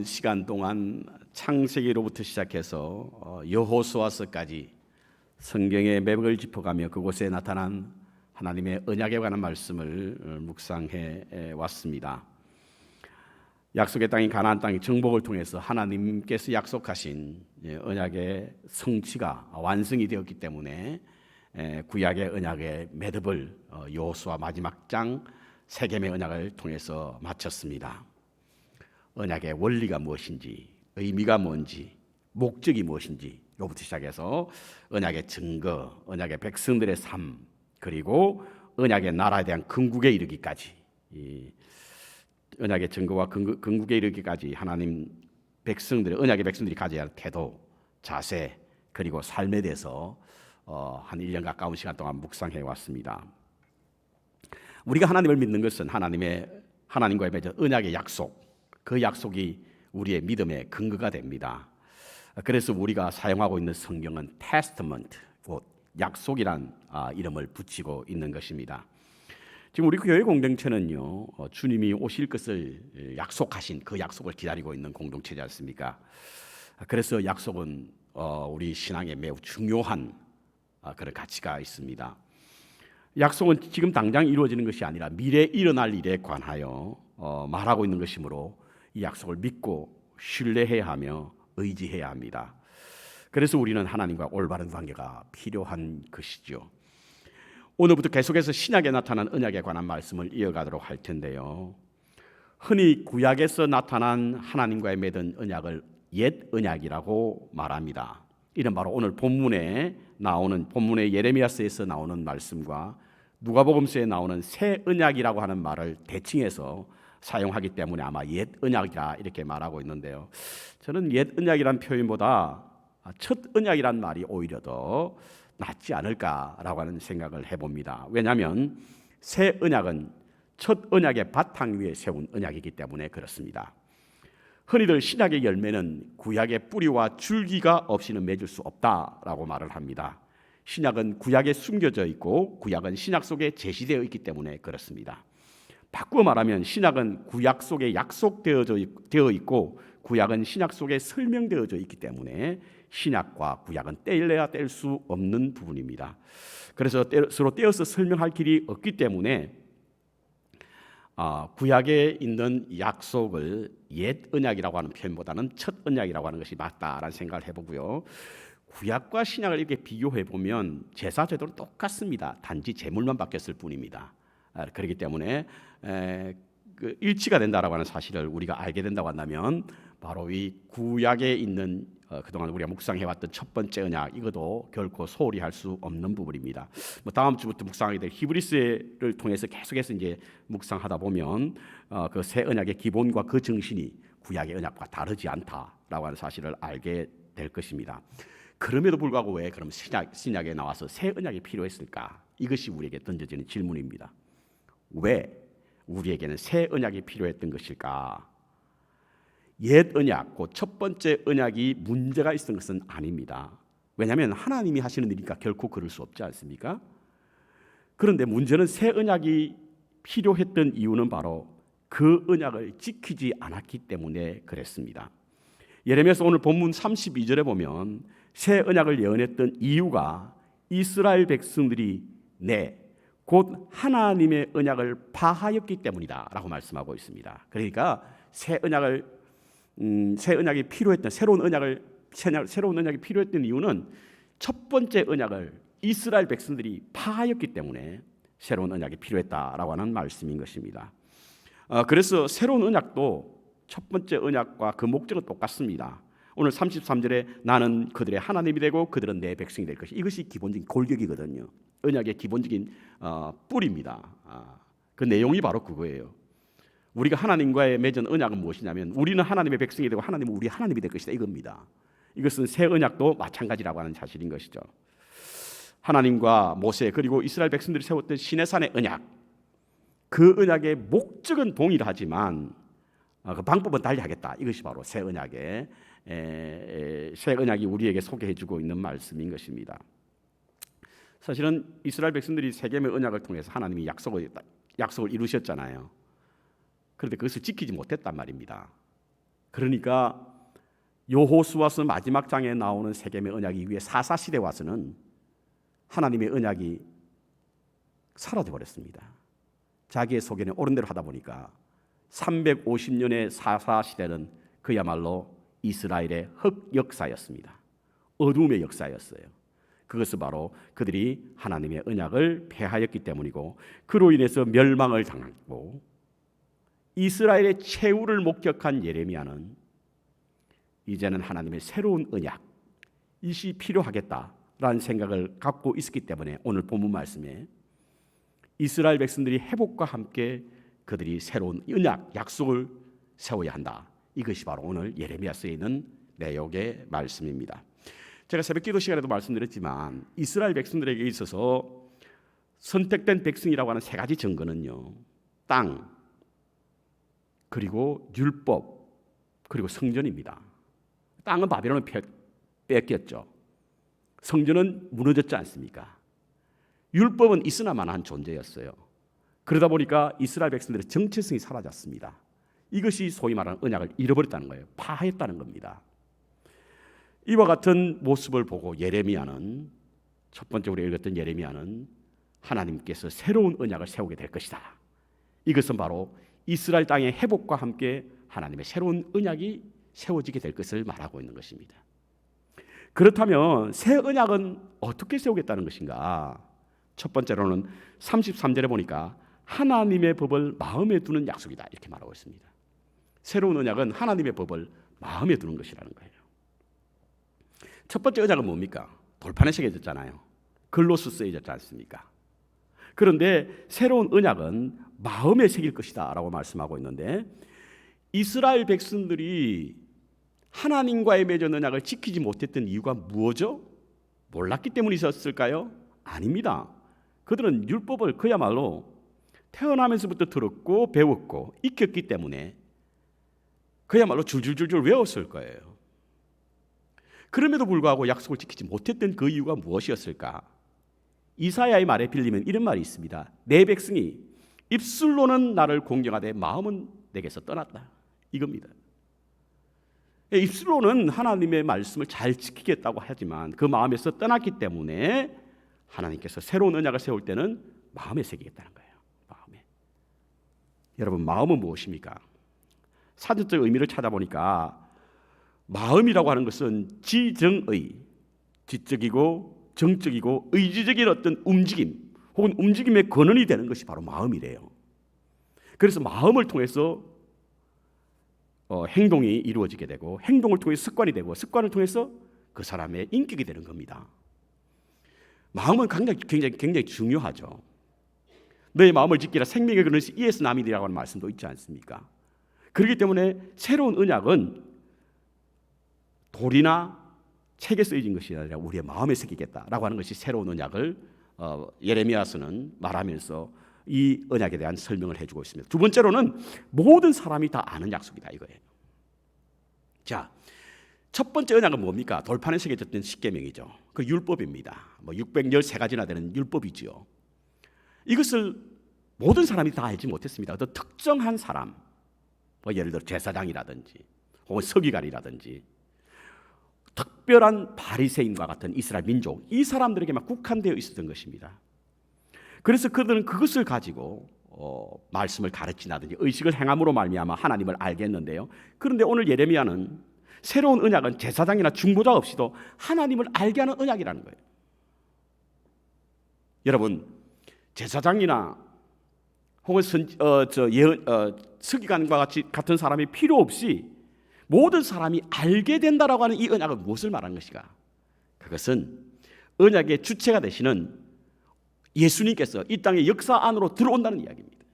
시간 동안 창세기로부터 시작해서 여호수아서까지 성경의 맥을 짚어가며 그곳에 나타난 하나님의 언약에 관한 말씀을 묵상해 왔습니다. 약속의 땅인 가나안 땅의 정복을 통해서 하나님께서 약속하신 언약의 성취가 완성이 되었기 때문에 구약의 언약의 매듭을 여호수아 마지막 장 세겜의 언약을 통해서 마쳤습니다. 언약의 원리가 무엇인지, 의미가 뭔지, 목적이 무엇인지 요부터 시작해서 언약의 증거, 언약의 백성들의 삶, 그리고 언약의 나라에 대한 건국에 이르기까지, 이 언약의 증거와 건국에 이르기까지 하나님 백성들의 언약의 백성들이 가져야 할 태도, 자세, 그리고 삶에 대해서 한 1년 가까운 시간 동안 묵상해 왔습니다. 우리가 하나님을 믿는 것은 하나님과의 맺은 언약의 약속, 그 약속이 우리의 믿음의 근거가 됩니다. 그래서 우리가 사용하고 있는 성경은 테스트먼트, 곧 약속이란 이름을 붙이고 있는 것입니다. 지금 우리 교회 공동체는요, 주님이 오실 것을 약속하신 그 약속을 기다리고 있는 공동체지 않습니까? 그래서 약속은 우리 신앙에 매우 중요한 그런 가치가 있습니다. 약속은 지금 당장 이루어지는 것이 아니라 미래에 일어날 일에 관하여 말하고 있는 것이므로 이 약속을 믿고 신뢰해야 하며 의지해야 합니다. 그래서 우리는 하나님과 올바른 관계가 필요한 것이죠. 오늘부터 계속해서 신약에 나타난 언약에 관한 말씀을 이어가도록 할 텐데요. 흔히 구약에서 나타난 하나님과의 맺은 언약을 옛 언약이라고 말합니다. 이는 바로 오늘 본문의 예레미야서에서 나오는 말씀과 누가복음서에 나오는 새 언약이라고 하는 말을 대칭해서 사용하기 때문에 아마 옛 언약이라 이렇게 말하고 있는데요. 저는 옛 언약이란 표현보다 첫 언약이란 말이 오히려 더 낫지 않을까라고 하는 생각을 해봅니다. 왜냐하면 새 언약은 첫 언약의 바탕 위에 세운 언약이기 때문에 그렇습니다. 흔히들 신약의 열매는 구약의 뿌리와 줄기가 없이는 맺을 수 없다라고 말을 합니다. 신약은 구약에 숨겨져 있고 구약은 신약 속에 제시되어 있기 때문에 그렇습니다. 바꾸어 말하면 신약은 구약 속에 약속되어 있고 구약은 신약 속에 설명되어져 있기 때문에 신약과 구약은 떼려야 뗄 수 없는 부분입니다. 그래서 서로 떼어서 설명할 길이 없기 때문에 구약에 있는 약속을 옛 언약이라고 하는 표현보다는 첫 언약이라고 하는 것이 맞다라는 생각을 해보고요. 구약과 신약을 이렇게 비교해 보면 제사 제도는 똑같습니다. 단지 제물만 바뀌었을 뿐입니다. 그렇기 때문에 일치가 된다라고 하는 사실을 우리가 알게 된다고 한다면 바로 이 구약에 있는 그동안 우리가 묵상해왔던 첫 번째 언약, 이것도 결코 소홀히 할 수 없는 부분입니다. 다음 주부터 묵상하게 될 히브리서를 통해서 계속해서 이제 묵상하다 보면 그 새 언약의 기본과 그 정신이 구약의 언약과 다르지 않다라고 하는 사실을 알게 될 것입니다. 그럼에도 불구하고 왜 그럼 신약에 나와서 새 언약이 필요했을까? 이것이 우리에게 던져지는 질문입니다. 왜 우리에게는 새 언약이 필요했던 것일까? 옛 언약, 그 첫 번째 언약이 문제가 있었던 것은 아닙니다. 왜냐하면 하나님이 하시는 일이니까 결코 그럴 수 없지 않습니까? 그런데 문제는 새 언약이 필요했던 이유는 바로 그 언약을 지키지 않았기 때문에 그랬습니다. 예레미야서 오늘 본문 32절에 보면 새 언약을 예언했던 이유가 이스라엘 백성들이 곧 하나님의 언약을 파하였기 때문이다 라고 말씀하고 있습니다. 그러니까 새 언약이 필요했던 새로운 언약이 필요했던 이유는 첫 번째 언약을 이스라엘 백성들이 파하였기 때문에 새로운 언약이 필요했다라고 하는 말씀인 것입니다. 그래서 새로운 언약도 첫 번째 언약과 그 목적은 똑같습니다. 오늘 33절에 나는 그들의 하나님이 되고 그들은 내 백성이 될 것이, 이것이 기본적인 골격이거든요. 언약의 기본적인 뿌리입니다. 그 내용이 바로 그거예요. 우리가 하나님과의 맺은 언약은 무엇이냐면 우리는 하나님의 백성이 되고 하나님은 우리 하나님이 될 것이다, 이겁니다. 이것은 새 언약도 마찬가지라고 하는 사실인 것이죠. 하나님과 모세 그리고 이스라엘 백성들이 세웠던 시내산의 언약, 그 언약의 목적은 동일하지만 그 방법은 달리하겠다, 이것이 바로 새 언약이 우리에게 소개해주고 있는 말씀인 것입니다. 사실은 이스라엘 백성들이 세겜의 언약을 통해서 하나님이 약속을 이루셨잖아요. 그런데 그것을 지키지 못했단 말입니다. 그러니까 여호수아서 마지막 장에 나오는 세겜의 언약 이후에 사사시대에 와서는 하나님의 언약이 사라져버렸습니다. 자기의 소견에 옳은 대로 하다 보니까 350년의 사사시대는 그야말로 이스라엘의 흑역사였습니다. 어둠의 역사였어요. 그것은 바로 그들이 하나님의 언약을 폐하였기 때문이고, 그로 인해서 멸망을 당했고, 이스라엘의 최후를 목격한 예레미야는 이제는 하나님의 새로운 언약, 이것이 필요하겠다라는 생각을 갖고 있었기 때문에 오늘 본문 말씀에 이스라엘 백성들이 회복과 함께 그들이 새로운 언약, 약속을 세워야 한다. 이것이 바로 오늘 예레미야서에 있는 내용의 말씀입니다. 제가 새벽 기도 시간에도 말씀드렸지만 이스라엘 백성들에게 있어서 선택된 백성이라고 하는 세 가지 증거는요, 땅, 그리고 율법, 그리고 성전입니다. 땅은 바벨론을 뺏겼죠. 성전은 무너졌지 않습니까? 율법은 있으나마나한 존재였어요. 그러다 보니까 이스라엘 백성들의 정체성이 사라졌습니다. 이것이 소위 말하는 언약을 잃어버렸다는 거예요. 파했다는 겁니다. 이와 같은 모습을 보고 예레미야는, 첫 번째 우리가 읽었던 예레미야는 하나님께서 새로운 언약을 세우게 될 것이다. 이것은 바로 이스라엘 땅의 회복과 함께 하나님의 새로운 언약이 세워지게 될 것을 말하고 있는 것입니다. 그렇다면 새 언약은 어떻게 세우겠다는 것인가? 첫 번째로는 33절에 보니까 하나님의 법을 마음에 두는 약속이다, 이렇게 말하고 있습니다. 새로운 언약은 하나님의 법을 마음에 두는 것이라는 거예요. 첫 번째 언약은 뭡니까? 돌판에 새겨졌잖아요. 글로서 쓰여졌지 않습니까? 그런데 새로운 언약은 마음에 새길 것이다 라고 말씀하고 있는데, 이스라엘 백성들이 하나님과의 맺은 언약을 지키지 못했던 이유가 무엇이죠? 몰랐기 때문이었을까요? 아닙니다. 그들은 율법을 그야말로 태어나면서부터 들었고 배웠고 익혔기 때문에 그야말로 줄줄줄줄 외웠을 거예요. 그럼에도 불구하고 약속을 지키지 못했던 그 이유가 무엇이었을까? 이사야의 말에 빌리면 이런 말이 있습니다. 내 백성이 입술로는 나를 공경하되 마음은 내게서 떠났다, 이겁니다. 입술로는 하나님의 말씀을 잘 지키겠다고 하지만 그 마음에서 떠났기 때문에 하나님께서 새로운 언약을 세울 때는 마음에 새기겠다는 거예요. 마음에. 여러분, 마음은 무엇입니까? 사전적 의미를 찾아보니까 마음이라고 하는 것은 지정의, 지적이고 정적이고 의지적인 어떤 움직임 혹은 움직임의 근원이 되는 것이 바로 마음이래요. 그래서 마음을 통해서 행동이 이루어지게 되고, 행동을 통해 습관이 되고, 습관을 통해서 그 사람의 인격이 되는 겁니다. 마음은 굉장히 중요하죠. 너의 마음을 지키라, 생명의 근원이 이에서 남이니라고 하는 말씀도 있지 않습니까? 그렇기 때문에 새로운 언약은 돌이나 책에 쓰여진 것이 아니라 우리의 마음에 새기겠다라고 하는 것이 새로운 언약을 예레미야서는 말하면서 이 언약에 대한 설명을 해주고 있습니다. 두 번째로는 모든 사람이 다 아는 약속이다, 이거예요. 자, 첫 번째 언약은 뭡니까? 돌판에 새겨졌던 십계명이죠. 그 율법입니다. 613가지나 되는 율법이지요. 이것을 모든 사람이 다 알지 못했습니다. 어떤 특정한 사람, 예를 들어 제사장이라든지 혹은 서기관이라든지 특별한 바리새인과 같은 이스라엘 민족, 이 사람들에게만 국한되어 있었던 것입니다. 그래서 그들은 그것을 가지고 말씀을 가르친다든지 의식을 행함으로 말미암아 하나님을 알겠는데요. 그런데 오늘 예레미야는 새로운 언약은 제사장이나 중보자 없이도 하나님을 알게 하는 언약이라는 거예요. 여러분, 제사장이나 혹은 서기관과 같은 사람이 필요 없이 모든 사람이 알게 된다라고 하는 이 언약은 무엇을 말하는 것인가? 그것은 언약의 주체가 되시는 예수님께서 이 땅의 역사 안으로 들어온다는 이야기입니다.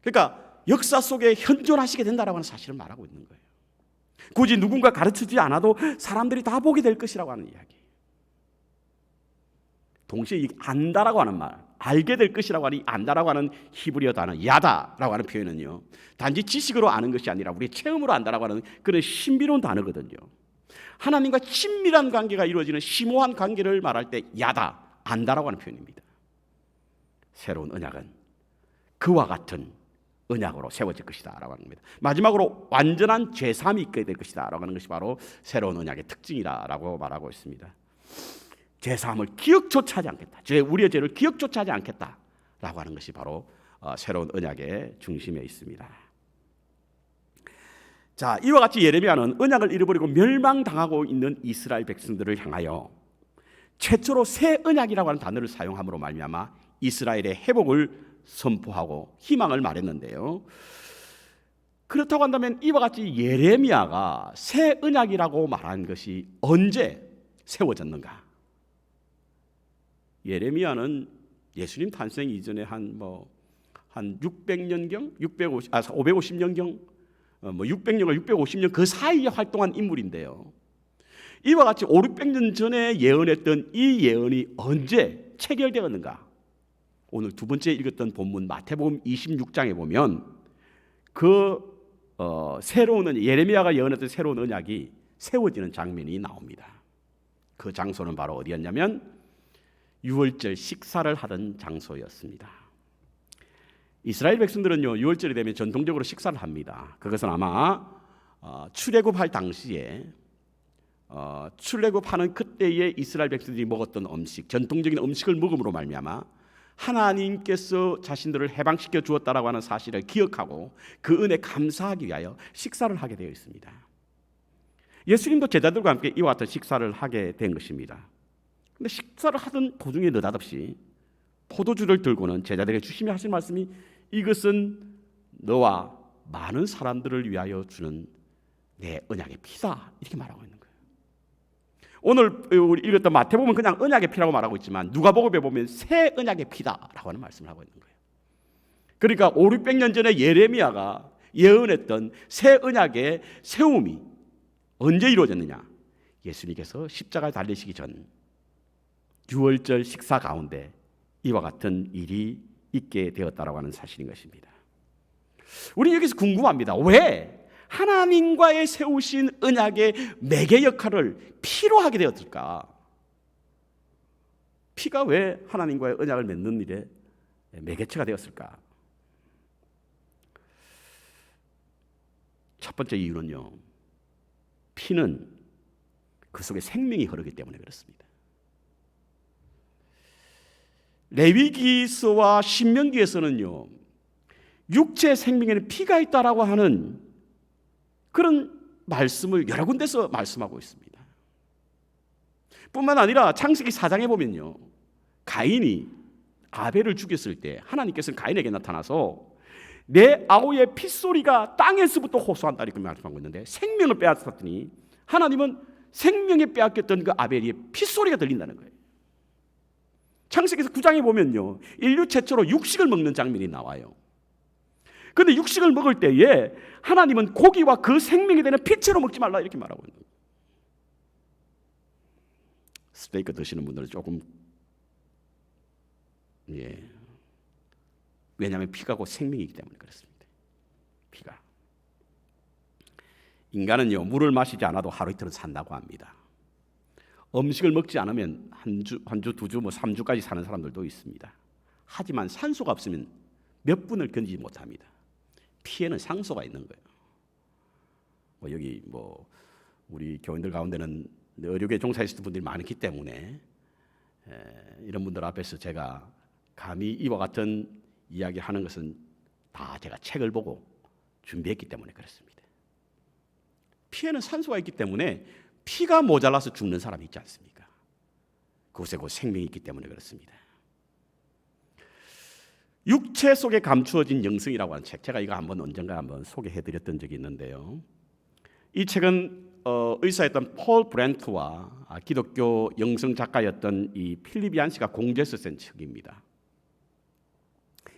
그러니까 역사 속에 현존하시게 된다라고 하는 사실을 말하고 있는 거예요. 굳이 누군가 가르치지 않아도 사람들이 다 보게 될 것이라고 하는 이야기. 동시에 이 안다라고 하는 말, 알게 될 것이라고 하는 이 안다라고 하는 히브리어 단어 야다라고 하는 표현은요, 단지 지식으로 아는 것이 아니라 우리의 체험으로 안다라고 하는 그런 신비로운 단어거든요. 하나님과 친밀한 관계가 이루어지는 심오한 관계를 말할 때 야다, 안다라고 하는 표현입니다. 새로운 언약은 그와 같은 언약으로 세워질 것이다 라고 하는 겁니다. 마지막으로 완전한 죄사함이 있게 될 것이다 라고 하는 것이 바로 새로운 언약의 특징이라고 말하고 있습니다. 죄사함을 기억조차 하지 않겠다, 우리의 죄를 기억조차 하지 않겠다 라고 하는 것이 바로 새로운 언약의 중심에 있습니다. 자, 이와 같이 예레미야는 언약을 잃어버리고 멸망당하고 있는 이스라엘 백성들을 향하여 최초로 새 언약이라고 하는 단어를 사용함으로 말미암아 이스라엘의 회복을 선포하고 희망을 말했는데요. 그렇다고 한다면 이와 같이 예레미야가 새 언약이라고 말한 것이 언제 세워졌는가? 예레미야는 예수님 탄생 이전에 한 600년경, 550년경, 600년과 650년 그 사이에 활동한 인물인데요. 이와 같이 5, 600년 전에 예언했던 이 예언이 언제 체결되었는가? 오늘 두 번째 읽었던 본문 마태복음 26장에 보면 새로운 예레미야가 예언했던 새로운 언약이 세워지는 장면이 나옵니다. 그 장소는 바로 어디였냐면 유월절 식사를 하던 장소였습니다. 이스라엘 백성들은요, 유월절이 되면 전통적으로 식사를 합니다. 그것은 아마 출애굽할 당시에 출애굽하는 그때의 이스라엘 백성들이 먹었던 음식, 전통적인 음식을 먹음으로 말미암아 하나님께서 자신들을 해방시켜 주었다라고 하는 사실을 기억하고 그 은혜 감사하기 위하여 식사를 하게 되어 있습니다. 예수님도 제자들과 함께 이와 같은 식사를 하게 된 것입니다. 그런데 식사를 하던 도중에 느닷없이 포도주를 들고는 제자들에게 주시며 하신 말씀이 이것은 너와 많은 사람들을 위하여 주는 내 언약의 피다, 이렇게 말하고 있는 거예요. 오늘 우리 읽었던 마태복음은 그냥 언약의 피라고 말하고 있지만 누가복음에 보면 새 언약의 피다라고 하는 말씀을 하고 있는 거예요. 그러니까 5, 600년 전에 예레미야가 예언했던 새 언약의 세움이 언제 이루어졌느냐? 예수님께서 십자가에 달리시기 전 유월절 식사 가운데 이와 같은 일이 있게 되었다라고 하는 사실인 것입니다. 우리는 여기서 궁금합니다. 왜 하나님과의 세우신 언약의 매개 역할을 피로 하게 되었을까? 피가 왜 하나님과의 언약을 맺는 일에 매개체가 되었을까? 첫 번째 이유는요, 피는 그 속에 생명이 흐르기 때문에 그렇습니다. 레위기서와 신명기에서는요, 육체 생명에는 피가 있다라고 하는 그런 말씀을 여러 군데서 말씀하고 있습니다. 뿐만 아니라 창세기 4장에 보면요, 가인이 아벨을 죽였을 때 하나님께서는 가인에게 나타나서 내 아우의 핏소리가 땅에서부터 호소한다 이렇게 말씀하고 있는데, 생명을 빼앗았더니 하나님은 생명에 빼앗겼던 그 아벨의 핏소리가 들린다는 거예요. 창세기에서 9장에 보면요, 인류 최초로 육식을 먹는 장면이 나와요. 그런데 육식을 먹을 때에 하나님은 고기와 그 생명이 되는 피채로 먹지 말라 이렇게 말하고 있는 거예요. 스테이크 드시는 분들은 조금 왜냐하면 피가 곧 생명이기 때문에 그렇습니다. 피가. 인간은요, 물을 마시지 않아도 하루 이틀은 산다고 합니다. 음식을 먹지 않으면 한 주, 두 주, 3주까지 사는 사람들도 있습니다. 하지만 산소가 없으면 몇 분을 견디지 못합니다. 피에는 상소가 있는 거예요. 여기 우리 교인들 가운데는 의료계 종사하시는 분들이 많기 때문에 이런 분들 앞에서 제가 감히 이와 같은 이야기하는 것은 다 제가 책을 보고 준비했기 때문에 그렇습니다. 피에는 산소가 있기 때문에 피가 모자라서 죽는 사람이 있지 않습니까? 그곳에 곧 생명이 있기 때문에 그렇습니다. 육체 속에 감추어진 영성이라고 하는 책, 제가 이거 언젠가 한번 소개해드렸던 적이 있는데요. 이 책은 의사였던 폴 브렌트와 기독교 영성 작가였던 이 필립 얀시가 공제해서 쓴 책입니다.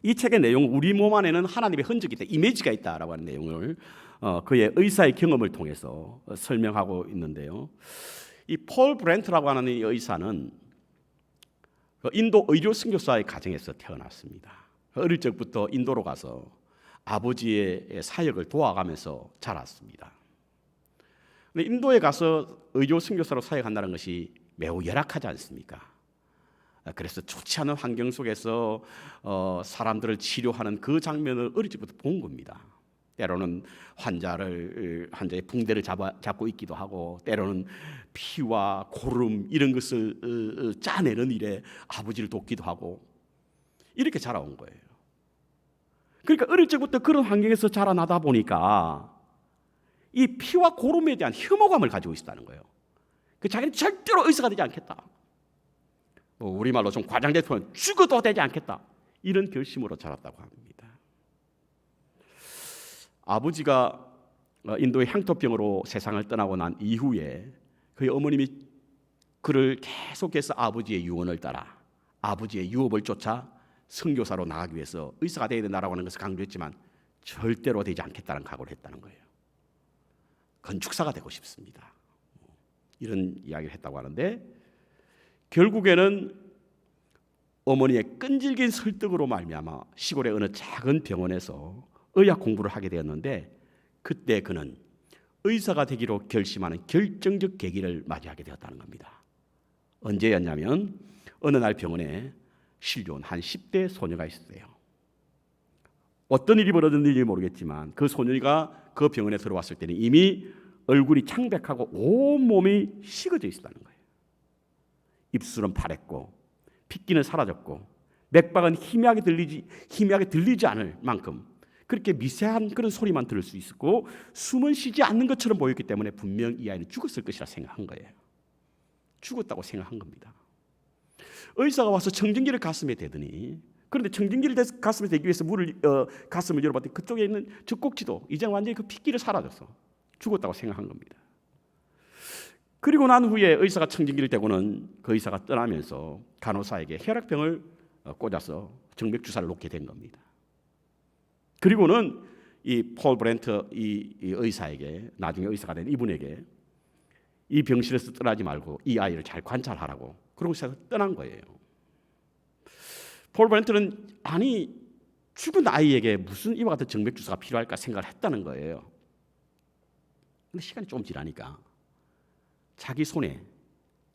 이 책의 내용, 우리 몸 안에는 하나님의 흔적이 있다, 이미지가 있다라고 하는 내용을 그의 의사의 경험을 통해서 설명하고 있는데요. 이 폴 브렌트라고 하는 이 의사는 인도 의료 선교사의 가정에서 태어났습니다. 어릴 적부터 인도로 가서 아버지의 사역을 도와가면서 자랐습니다. 인도에 가서 의료 선교사로 사역한다는 것이 매우 열악하지 않습니까? 그래서 좋지 않은 환경 속에서 사람들을 치료하는 그 장면을 어릴 적부터 본 겁니다. 때로는 환자의 붕대를 잡고 있기도 하고, 때로는 피와 고름 이런 것을 짜내는 일에 아버지를 돕기도 하고, 이렇게 자라온 거예요. 그러니까 어릴 적부터 그런 환경에서 자라나다 보니까 이 피와 고름에 대한 혐오감을 가지고 있었다는 거예요. 자기는 절대로 의사가 되지 않겠다. 우리말로 좀 과장된 표현, 죽어도 되지 않겠다. 이런 결심으로 자랐다고 합니다. 아버지가 인도의 향토병으로 세상을 떠나고 난 이후에 그의 어머님이 그를 계속해서 아버지의 유언을 따라 아버지의 유업을 쫓아 선교사로 나가기 위해서 의사가 되어야 된다라고 하는 것을 강조했지만 절대로 되지 않겠다는 각오를 했다는 거예요. 건축사가 되고 싶습니다. 이런 이야기를 했다고 하는데, 결국에는 어머니의 끈질긴 설득으로 말미암아 시골의 어느 작은 병원에서 의학 공부를 하게 되었는데, 그때 그는 의사가 되기로 결심하는 결정적 계기를 맞이하게 되었다는 겁니다. 언제였냐면 어느 날 병원에 실려온 한 10대 소녀가 있었어요. 어떤 일이 벌어졌는지 모르겠지만 그 소녀가 그 병원에 들어왔을 때는 이미 얼굴이 창백하고 온몸이 식어져 있었다는 거예요. 입술은 파랬고 핏기는 사라졌고 맥박은 희미하게 들리지 않을 만큼 그렇게 미세한 그런 소리만 들을 수 있었고 숨은 쉬지 않는 것처럼 보였기 때문에 분명 이 아이는 죽었을 것이라 생각한 거예요. 죽었다고 생각한 겁니다. 의사가 와서 청진기를 가슴에 대더니, 그런데 청진기를 가슴에 대기 위해서 가슴을 열어봤더니 그쪽에 있는 젖꼭지도 이제 완전히 그 핏기를 사라졌어. 죽었다고 생각한 겁니다. 그리고 난 후에 의사가 청진기를 대고는 그 의사가 떠나면서 간호사에게 혈액병을 꽂아서 정맥주사를 놓게 된 겁니다. 그리고는 이 폴 브렌트 이 의사에게, 나중에 의사가 된 이분에게 이 병실에서 떠나지 말고 이 아이를 잘 관찰하라고, 그러고 떠난 거예요. 폴 브렌트는 아니 죽은 아이에게 무슨 이와 같은 정맥주사가 필요할까 생각을 했다는 거예요. 근데 시간이 좀 지나니까 자기 손에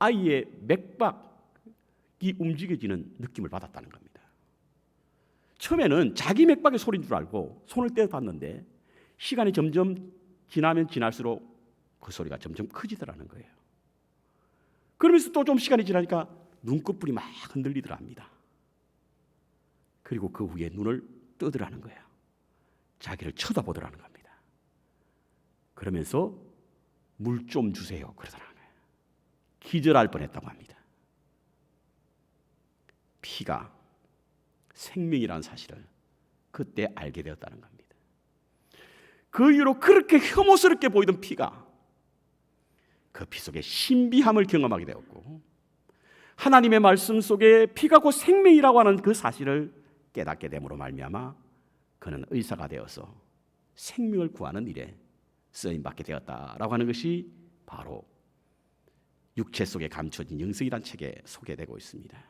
아이의 맥박이 움직여지는 느낌을 받았다는 겁니다. 처음에는 자기 맥박의 소리인 줄 알고 손을 떼어봤는데 시간이 점점 지나면 지날수록 그 소리가 점점 커지더라는 거예요. 그러면서 또 좀 시간이 지나니까 눈꺼풀이 막 흔들리더라 합니다. 그리고 그 후에 눈을 뜨더라는 거예요. 자기를 쳐다보더라는 겁니다. 그러면서 물 좀 주세요 그러더라는 거예요. 기절할 뻔했다고 합니다. 피가 생명이라는 사실을 그때 알게 되었다는 겁니다. 그 이후로 그렇게 혐오스럽게 보이던 피가 그 피 속에 신비함을 경험하게 되었고, 하나님의 말씀 속에 피가 곧 생명이라고 하는 그 사실을 깨닫게 됨으로 말미암아 그는 의사가 되어서 생명을 구하는 일에 쓰임받게 되었다라고 하는 것이 바로 육체 속에 감춰진 영성이라는 책에 소개되고 있습니다.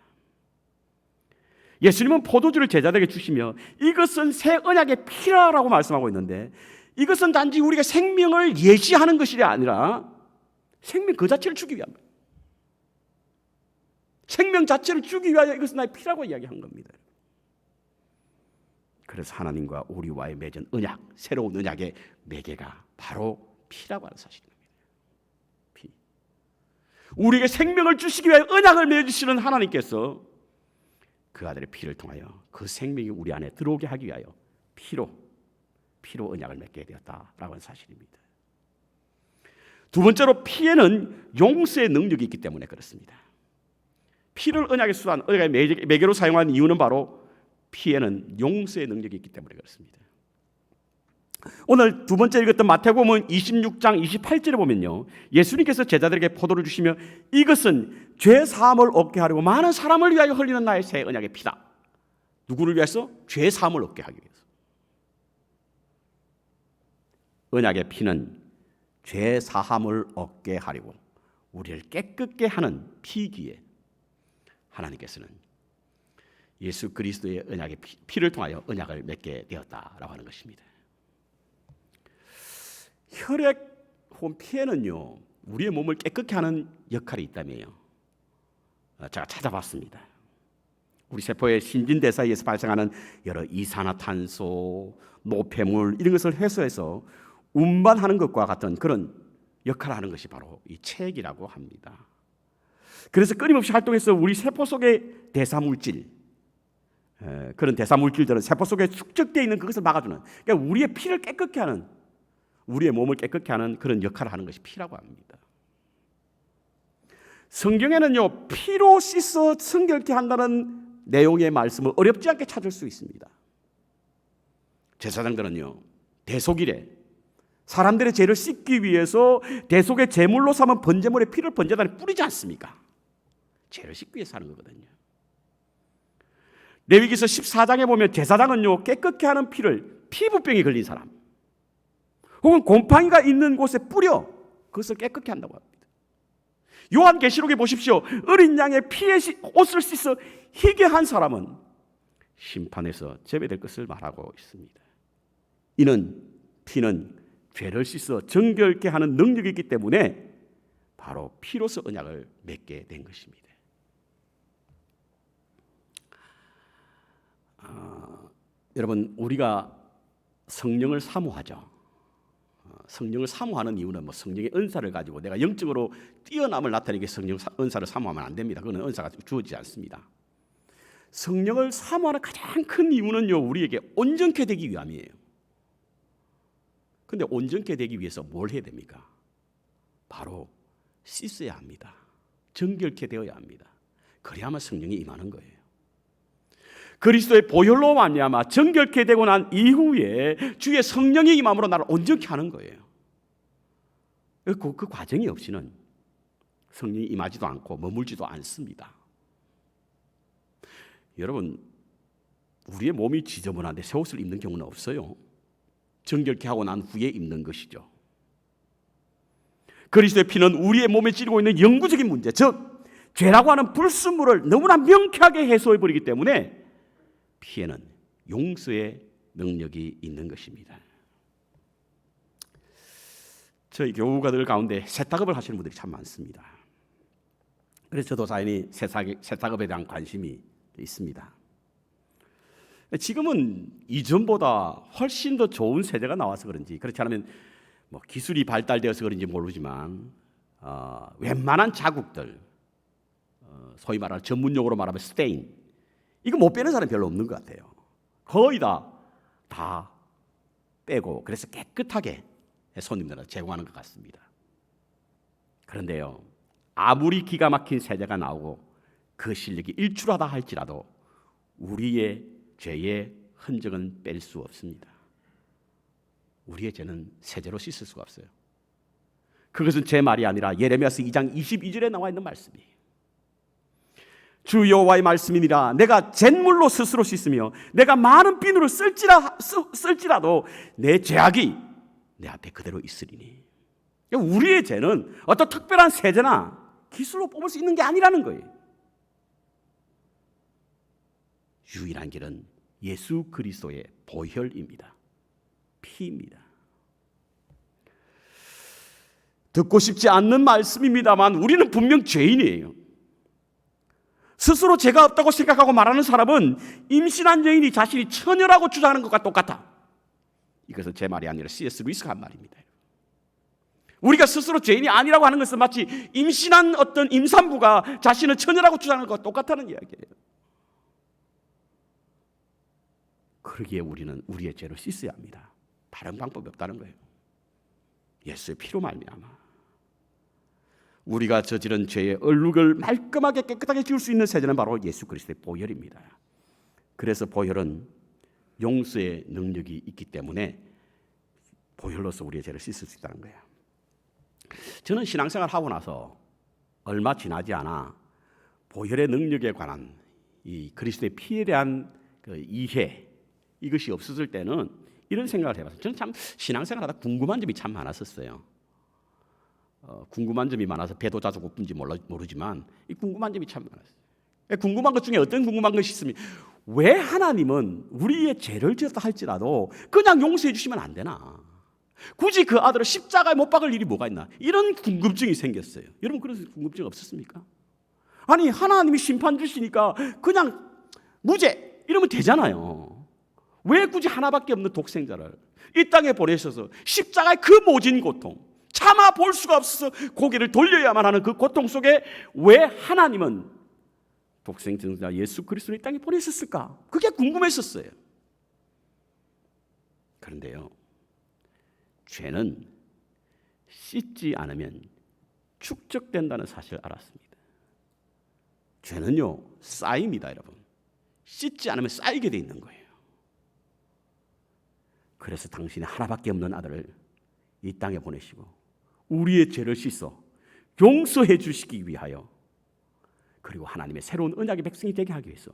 예수님은 포도주를 제자들에게 주시며 이것은 새 언약의 피라라고 말씀하고 있는데, 이것은 단지 우리가 생명을 예시하는 것이 아니라 생명 그 자체를 주기 위한 거예요. 생명 자체를 주기 위하여 이것은 나의 피라고 이야기한 겁니다. 그래서 하나님과 우리와의 맺은 언약, 새로운 언약의 매개가 바로 피라고 하는 사실입니다. 피. 우리에게 생명을 주시기 위해 언약을 맺으시는 하나님께서 그 아들의 피를 통하여 그 생명이 우리 안에 들어오게 하기 위하여 피로 언약을 맺게 되었다라고 하는 사실입니다. 두 번째로 피에는 용서의 능력이 있기 때문에 그렇습니다. 피를 언약의 수단, 언약의 매개로 사용한 이유는 바로 피에는 용서의 능력이 있기 때문에 그렇습니다. 오늘 두 번째 읽었던 마태복음 26장 28절에 보면요, 예수님께서 제자들에게 포도를 주시며 이것은 죄 사함을 얻게 하려고 많은 사람을 위하여 흘리는 나의 새 언약의 피다. 누구를 위해서? 죄 사함을 얻게 하기 위해서. 언약의 피는 죄 사함을 얻게 하려고 우리를 깨끗게 하는 피기에 하나님께서는 예수 그리스도의 언약의 피를 통하여 언약을 맺게 되었다라고 하는 것입니다. 혈액 혹은 피에는요, 우리의 몸을 깨끗게 하는 역할이 있다며요. 제가 찾아봤습니다. 우리 세포의 신진대사에 의해서 발생하는 여러 이산화탄소, 노폐물 이런 것을 해소해서 운반하는 것과 같은 그런 역할을 하는 것이 바로 이 체액이라고 합니다. 그래서 끊임없이 활동해서 우리 세포 속의 대사물질, 그런 대사물질들은 세포 속에 축적되어 있는 그것을 막아주는, 그러니까 우리의 피를 깨끗게 하는, 우리의 몸을 깨끗게 하는 그런 역할을 하는 것이 피라고 합니다. 성경에는요, 피로 씻어 성결케 한다는 내용의 말씀을 어렵지 않게 찾을 수 있습니다. 제사장들은요, 대속일에 사람들의 죄를 씻기 위해서 대속의 제물로 삼은 번제물의 피를 번제단에 뿌리지 않습니까? 죄를 씻기 위해서 하는 거거든요. 레위기서 14장에 보면 제사장은요, 깨끗게 하는 피를 피부병이 걸린 사람 혹은 곰팡이가 있는 곳에 뿌려 그것을 깨끗게 한다고 합니다. 요한계시록에 보십시오. 어린 양의 피에 옷을 씻어 희게 한 사람은 심판에서 제외될 것을 말하고 있습니다. 이는 피는 죄를 씻어 정결케 하는 능력이 있기 때문에 바로 피로서 언약을 맺게 된 것입니다. 여러분, 우리가 성령을 사모하죠. 성령을 사모하는 이유는 뭐 성령의 은사를 가지고 내가 영적으로 뛰어남을 나타내기 위해 성령 은사를 사모하면 안 됩니다. 그건 은사가 주어지지 않습니다. 성령을 사모하는 가장 큰 이유는요, 우리에게 온전케 되기 위함이에요. 그런데 온전케 되기 위해서 뭘 해야 됩니까? 바로 씻어야 합니다. 정결케 되어야 합니다. 그래야만 성령이 임하는 거예요. 그리스도의 보혈로 말미암아 정결케 되고 난 이후에 주의 성령이 임함으로 나를 온전케 하는 거예요. 그 과정이 없이는 성령이 임하지도 않고 머물지도 않습니다. 여러분, 우리의 몸이 지저분한데 새 옷을 입는 경우는 없어요. 정결케 하고 난 후에 입는 것이죠. 그리스도의 피는 우리의 몸에 찌르고 있는 영구적인 문제, 즉 죄라고 하는 불순물을 너무나 명쾌하게 해소해버리기 때문에 피에는 용서의 능력이 있는 것입니다. 저희 교우가들 가운데 세탁업을 하시는 분들이 참 많습니다. 그래서 저도 자연히 세탁업에 대한 관심이 있습니다. 지금은 이전보다 훨씬 더 좋은 세대가 나와서 그런지, 그렇지 않으면 뭐 기술이 발달되어서 그런지 모르지만 웬만한 자국들, 소위 말하는 전문용어로 말하면 스테인, 이거 못 빼는 사람이 별로 없는 것 같아요. 거의 다 빼고 그래서 깨끗하게 손님들한테 제공하는 것 같습니다. 그런데요, 아무리 기가 막힌 세대가 나오고 그 실력이 일출하다 할지라도 우리의 죄의 흔적은 뺄 수 없습니다. 우리의 죄는 세제로 씻을 수가 없어요. 그것은 제 말이 아니라 예레미야서 2장 22절에 나와 있는 말씀이에요. 주 여호와의 말씀이니라. 내가 잿물로 스스로 씻으며 내가 많은 비누를 쓸지라도 내 죄악이 내 앞에 그대로 있으리니. 우리의 죄는 어떤 특별한 세제나 기술로 뽑을 수 있는 게 아니라는 거예요. 유일한 길은 예수 그리스도의 보혈입니다. 피입니다. 듣고 싶지 않는 말씀입니다만 우리는 분명 죄인이에요. 스스로 죄가 없다고 생각하고 말하는 사람은 임신한 여인이 자신이 처녀라고 주장하는 것과 똑같아. 이것은 제 말이 아니라 C.S. 루이스가 한 말입니다. 우리가 스스로 죄인이 아니라고 하는 것은 마치 임신한 어떤 임산부가 자신을 처녀라고 주장하는 것과 똑같다는 이야기예요. 그러기에 우리는 우리의 죄를 씻어야 합니다. 다른 방법이 없다는 거예요. 예수의 피로 말미암아 우리가 저지른 죄의 얼룩을 말끔하게 깨끗하게 지울 수 있는 세제는 바로 예수 그리스도의 보혈입니다. 그래서 보혈은 용서의 능력이 있기 때문에 보혈로서 우리의 죄를 씻을 수 있다는 거예요. 저는 신앙생활 하고 나서 얼마 지나지 않아 보혈의 능력에 관한 이 그리스도의 피에 대한 그 이해, 이것이 없었을 때는 이런 생각을 해봤어요. 저는 참 신앙생활하다 궁금한 점이 참 많았었어요. 궁금한 점이 많아서 배도 자주 고픈지 모르지만 이 궁금한 점이 참 많았어요. 궁금한 것 중에 어떤 궁금한 것이 있으면 왜 하나님은 우리의 죄를 지었다 할지라도 그냥 용서해 주시면 안 되나? 굳이 그 아들을 십자가에 못 박을 일이 뭐가 있나? 이런 궁금증이 생겼어요. 여러분 그런 궁금증 없었습니까? 아니 하나님이 심판 주시니까 그냥 무죄 이러면 되잖아요. 왜 굳이 하나밖에 없는 독생자를 이 땅에 보내셔서 십자가의 그 모진 고통, 참아 볼 수가 없어서 고개를 돌려야만 하는 그 고통 속에 왜 하나님은 독생자 예수 그리스도를 이 땅에 보내셨을까? 그게 궁금했었어요. 그런데요, 죄는 씻지 않으면 축적된다는 사실을 알았습니다. 죄는요, 쌓입니다, 여러분. 씻지 않으면 쌓이게 돼 있는 거예요. 그래서 당신이 하나밖에 없는 아들을 이 땅에 보내시고 우리의 죄를 씻어 용서해 주시기 위하여, 그리고 하나님의 새로운 언약의 백성이 되게 하기 위해서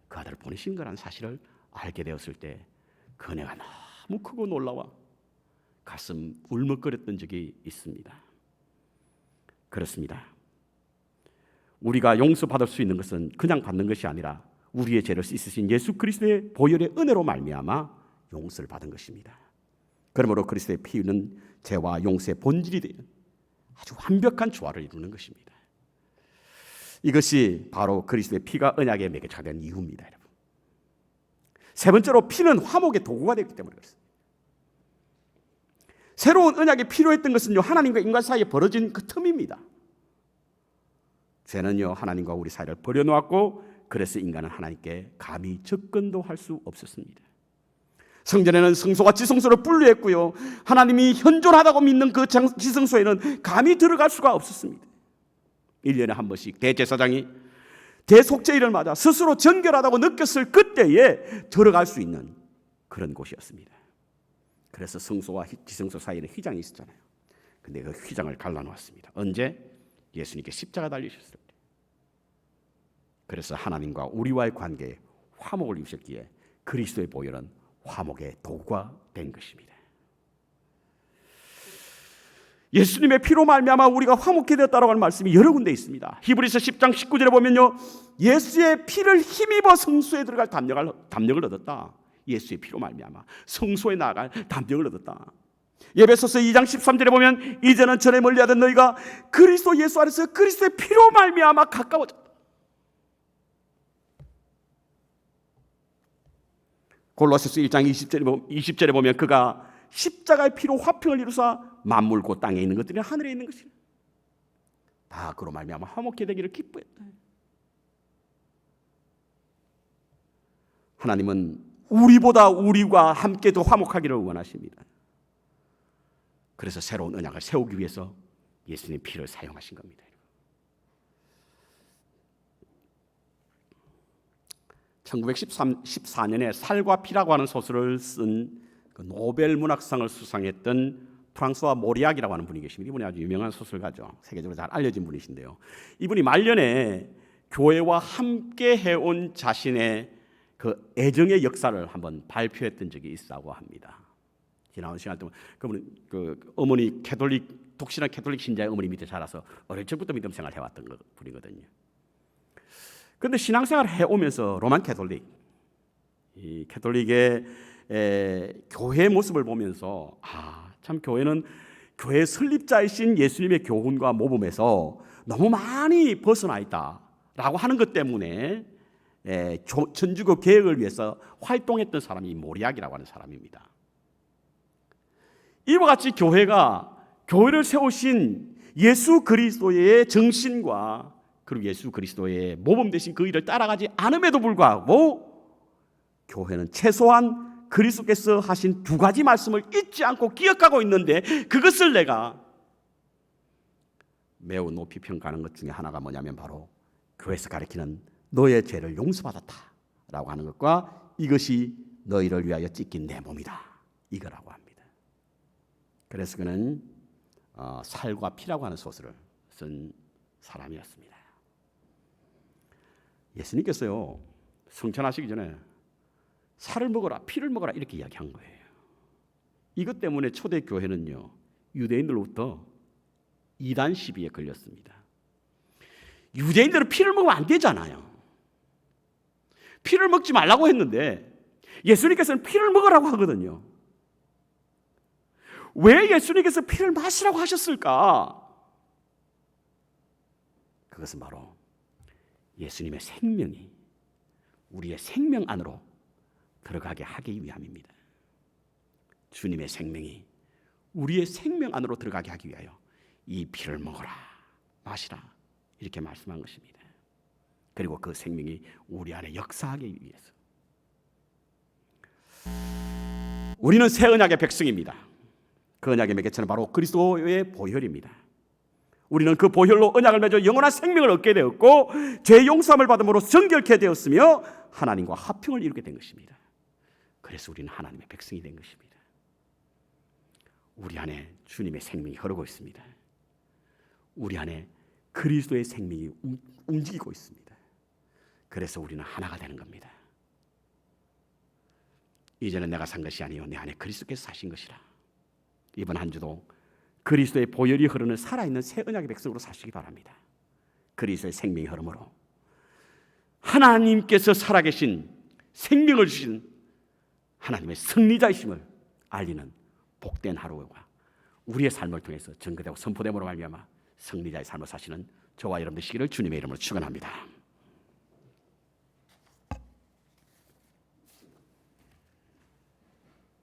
그 아들을 보내신 거라는 사실을 알게 되었을 때 그 은혜가 너무 크고 놀라워 가슴 울먹거렸던 적이 있습니다. 그렇습니다. 우리가 용서받을 수 있는 것은 그냥 받는 것이 아니라 우리의 죄를 씻으신 예수 그리스도의 보혈의 은혜로 말미암아 용서를 받은 것입니다. 그러므로 그리스도의 피는 죄와 용서의 본질이 되는 아주 완벽한 조화를 이루는 것입니다. 이것이 바로 그리스도의 피가 언약의 매개체가 된 이유입니다, 여러분. 세 번째로, 피는 화목의 도구가 되기 때문에 그렇습니다. 새로운 언약이 필요했던 것은요, 하나님과 인간 사이에 벌어진 그 틈입니다. 죄는요, 하나님과 우리 사이를 버려놓았고, 그래서 인간은 하나님께 감히 접근도 할 수 없었습니다. 성전에는 성소와 지성소를 분리했고요, 하나님이 현존하다고 믿는 그 지성소에는 감히 들어갈 수가 없었습니다. 1년에 한 번씩 대제사장이 대속죄일을 맞아 스스로 정결하다고 느꼈을 그때에 들어갈 수 있는 그런 곳이었습니다. 그래서 성소와 지성소 사이에는 휘장이 있었잖아요. 근데 그 휘장을 갈라놓았습니다. 언제? 예수님께 십자가 달리셨을 때. 그래서 하나님과 우리와의 관계에 화목을 이루셨기에 그리스도의 보혈은 화목의 도구가 된 것입니다. 예수님의 피로 말미암아 우리가 화목케 되었다라고 하는 말씀이 여러 군데 있습니다. 히브리서 10장 19절에 보면요, 예수의 피를 힘입어 성소에 들어갈 담력을 얻었다. 예수의 피로 말미암아 성소에 나아갈 담력을 얻었다. 에베소서 2장 13절에 보면 이제는 전에 멀리하던 너희가 그리스도 예수 안에서 그리스도의 피로 말미암아 가까워졌다. 골로새서 1장 20절에 보면 그가 십자가의 피로 화평을 이루사 만물 곧 땅에 있는 것들이 하늘에 있는 것이라. 다 그로 말미암아 화목케 되기를 기뻐했다. 하나님은 우리보다 우리와 함께 더 화목하기를 원하십니다. 그래서 새로운 언약을 세우기 위해서 예수님의 피를 사용하신 겁니다. 1914년에 살과 피라고 하는 소설을 쓴 그 노벨 문학상을 수상했던 프랑스와 모리악이라고 하는 분이 계십니다. 이분이 아주 유명한 소설가죠. 세계적으로 잘 알려진 분이신데요. 이분이 말년에 교회와 함께 해온 자신의 그 애정의 역사를 한번 발표했던 적이 있다고 합니다. 지나온 시간 동안 그분은 그 어머니 독실한 캐톨릭 신자의 어머니 밑에 자라서 어릴 적부터 믿음 생활을 해왔던 분이거든요. 그런데 신앙생활을 해오면서 로만 캐톨릭, 이 캐톨릭의 교회 모습을 보면서 참 교회는 교회 설립자이신 예수님의 교훈과 모범에서 너무 많이 벗어나 있다라고 하는 것 때문에 천주교 개혁을 위해서 활동했던 사람이 모리악이라고 하는 사람입니다. 이와 같이 교회를 세우신 예수 그리스도의 정신과 그리고 예수 그리스도의 모범 되신 그 일을 따라가지 않음에도 불구하고 교회는 최소한 그리스도께서 하신 두 가지 말씀을 잊지 않고 기억하고 있는데, 그것을 내가 매우 높이 평가하는 것 중에 하나가 뭐냐면 바로 교회에서 가르치는 너의 죄를 용서받았다라고 하는 것과 이것이 너희를 위하여 찢긴 내 몸이다, 이거라고 합니다. 그래서 그는 살과 피라고 하는 소설을 쓴 사람이었습니다. 예수님께서요, 성천하시기 전에 살을 먹어라, 피를 먹어라 이렇게 이야기한 거예요. 이것 때문에 초대 교회는요, 유대인들로부터 이단 시비에 걸렸습니다. 유대인들은 피를 먹으면 안 되잖아요. 피를 먹지 말라고 했는데 예수님께서는 피를 먹으라고 하거든요. 왜 예수님께서 피를 마시라고 하셨을까? 그것은 바로 예수님의 생명이 우리의 생명 안으로 들어가게 하기 위함입니다. 주님의 생명이 우리의 생명 안으로 들어가게 하기 위하여 이 피를 먹어라 마시라 이렇게 말씀한 것입니다. 그리고 그 생명이 우리 안에 역사하기 위해서. 우리는 새 언약의 백성입니다. 그 언약의 매개체는 바로 그리스도의 보혈입니다. 우리는 그 보혈로 언약을 맺어 영원한 생명을 얻게 되었고 죄 용서함을 받음으로 정결케 되었으며 하나님과 화평을 이루게 된 것입니다. 그래서 우리는 하나님의 백성이 된 것입니다. 우리 안에 주님의 생명이 흐르고 있습니다. 우리 안에 그리스도의 생명이 움직이고 있습니다. 그래서 우리는 하나가 되는 겁니다. 이제는 내가 산 것이 아니요 내 안에 그리스도께서 사신 것이라. 이번 한 주도 그리스도의 보혈이 흐르는 살아있는 새 언약의 백성으로 사시기 바랍니다. 그리스도의 생명이 흐름으로 하나님께서 살아계신 생명을 주신 하나님의 승리자이심을 알리는 복된 하루가 우리의 삶을 통해서 증거되고 선포됨으로 말미암아 승리자의 삶을 사시는 저와 여러분 되시기를 주님의 이름으로 축원합니다.